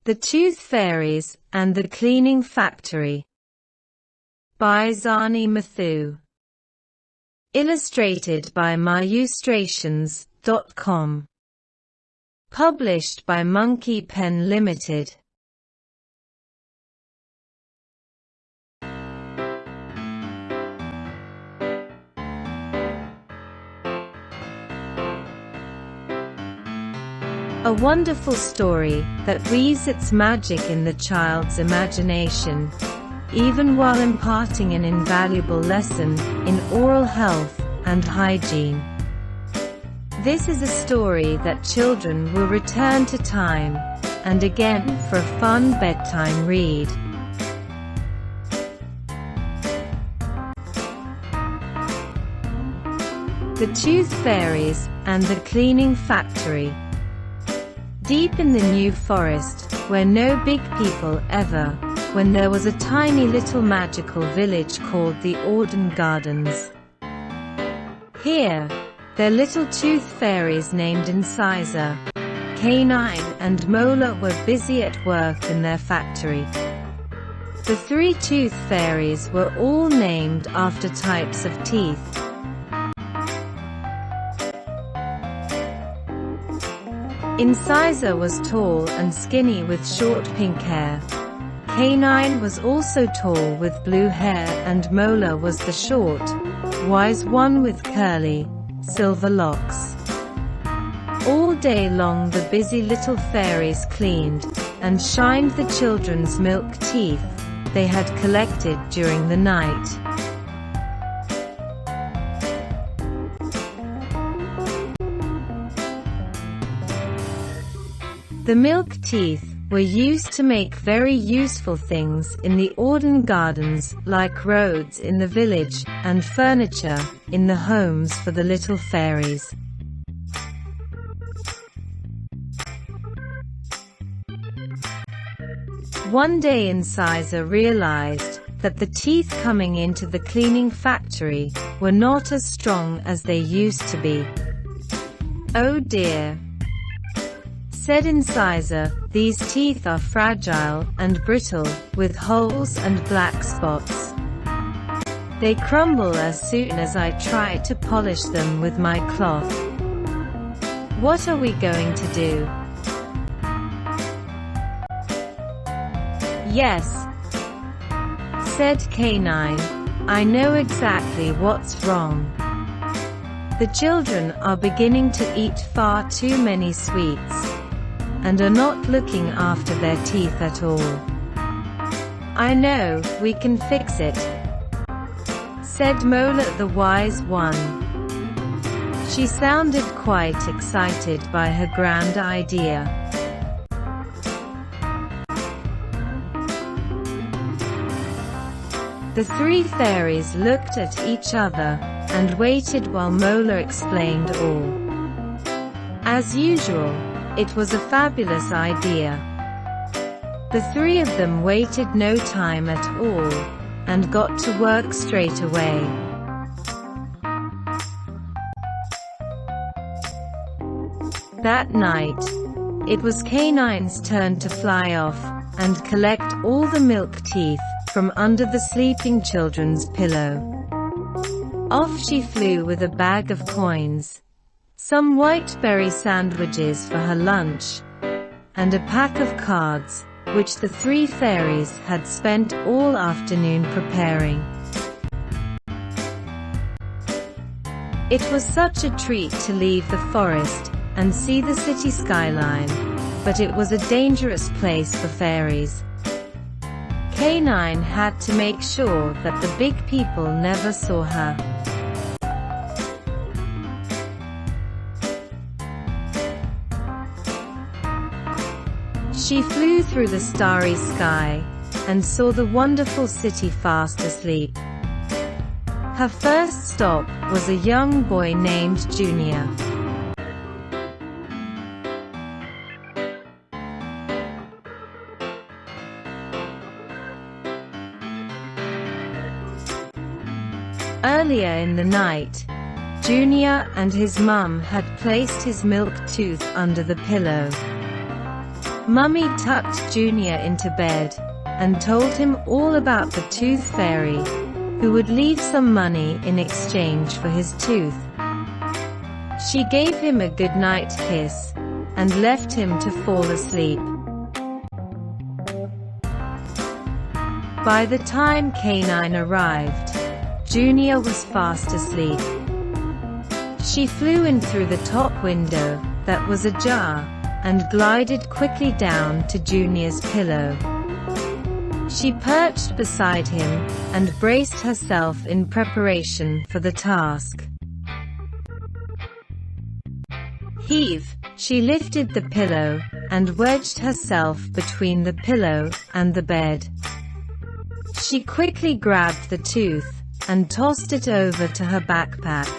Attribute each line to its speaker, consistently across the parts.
Speaker 1: The Tooth Fairies and the Cleaning Factory by Zani Matthew. Illustrated by myustrations.com. Published by Monkey Pen Limited. A wonderful story that weaves its magic in the child's imagination, even while imparting an invaluable lesson in oral health and hygiene. This is a story that children will return to time and again for a fun bedtime read. The Tooth Fairies and the Cleaning Factory. Deep in the New Forest, where no big people ever, when there was a tiny little magical village called the Auden Gardens. Here, their little tooth fairies named Incisor, Canine and Molar were busy at work in their factory. The three tooth fairies were all named after types of teeth. Incisor was tall and skinny with short pink hair. Canine was also tall with blue hair, and Molar was the short, wise one with curly, silver locks. All day long the busy little fairies cleaned and shined the children's milk teeth they had collected during the night. The milk teeth were used to make very useful things in the Auden Gardens, like roads in the village and furniture in the homes for the little fairies. One day Incisor realized that the teeth coming into the cleaning factory were not as strong as they used to be. "Oh dear," said Incisor, "these teeth are fragile and brittle, with holes and black spots. They crumble as soon as I try to polish them with my cloth. What are we going to do?" "Yes," said Canine, "I know exactly what's wrong. The children are beginning to eat far too many sweets and are not looking after their teeth at all. I know, we can fix it," said Molar the wise one. She sounded quite excited by her grand idea. The three fairies looked at each other and waited while Molar explained all. As usual, it was a fabulous idea. The three of them waited no time at all, and got to work straight away. That night, it was Canine's turn to fly off and collect all the milk teeth from under the sleeping children's pillow. Off she flew with a bag of coins, some white berry sandwiches for her lunch, and a pack of cards, which the three fairies had spent all afternoon preparing. It was such a treat to leave the forest and see the city skyline, but it was a dangerous place for fairies. Canine had to make sure that the big people never saw her. She flew through the starry sky and saw the wonderful city fast asleep. Her first stop was a young boy named Junior. Earlier in the night, Junior and his mum had placed his milk tooth under the pillow. Mummy tucked Junior into bed, and told him all about the tooth fairy, who would leave some money in exchange for his tooth. She gave him a goodnight kiss, and left him to fall asleep. By the time K9 arrived, Junior was fast asleep. She flew in through the top window, that was ajar, and glided quickly down to Junior's pillow. She perched beside him, and braced herself in preparation for the task. Heave! She lifted the pillow, and wedged herself between the pillow and the bed. She quickly grabbed the tooth, and tossed it over to her backpack.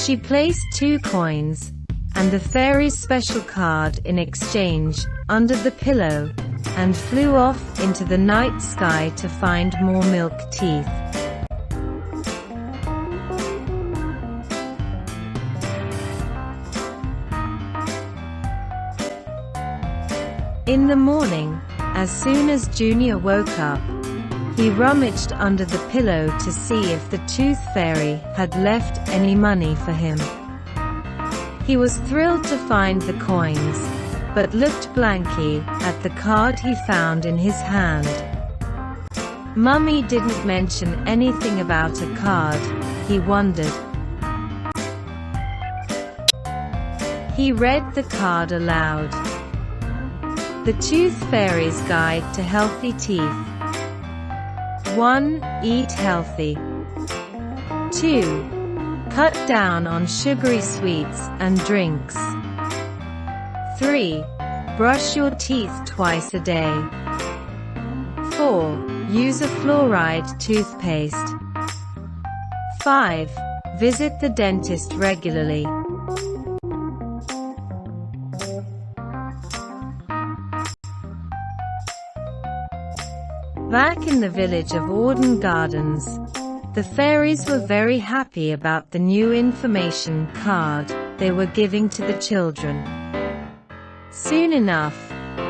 Speaker 1: She placed 2 coins, and the fairy's special card in exchange, under the pillow, and flew off into the night sky to find more milk teeth. In the morning, as soon as Junior woke up, he rummaged under the pillow to see if the tooth fairy had left any money for him. He was thrilled to find the coins, but looked blankly at the card he found in his hand. Mummy didn't mention anything about a card, he wondered. He read the card aloud. The Tooth Fairy's Guide to Healthy Teeth. 1. Eat healthy. 2. Cut down on sugary sweets and drinks. 3. Brush your teeth twice a day. 4. Use a fluoride toothpaste. 5. Visit the dentist regularly. Back in the village of Auden Gardens, the fairies were very happy about the new information card they were giving to the children. Soon enough,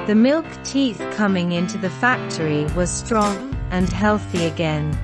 Speaker 1: the milk teeth coming into the factory were strong and healthy again.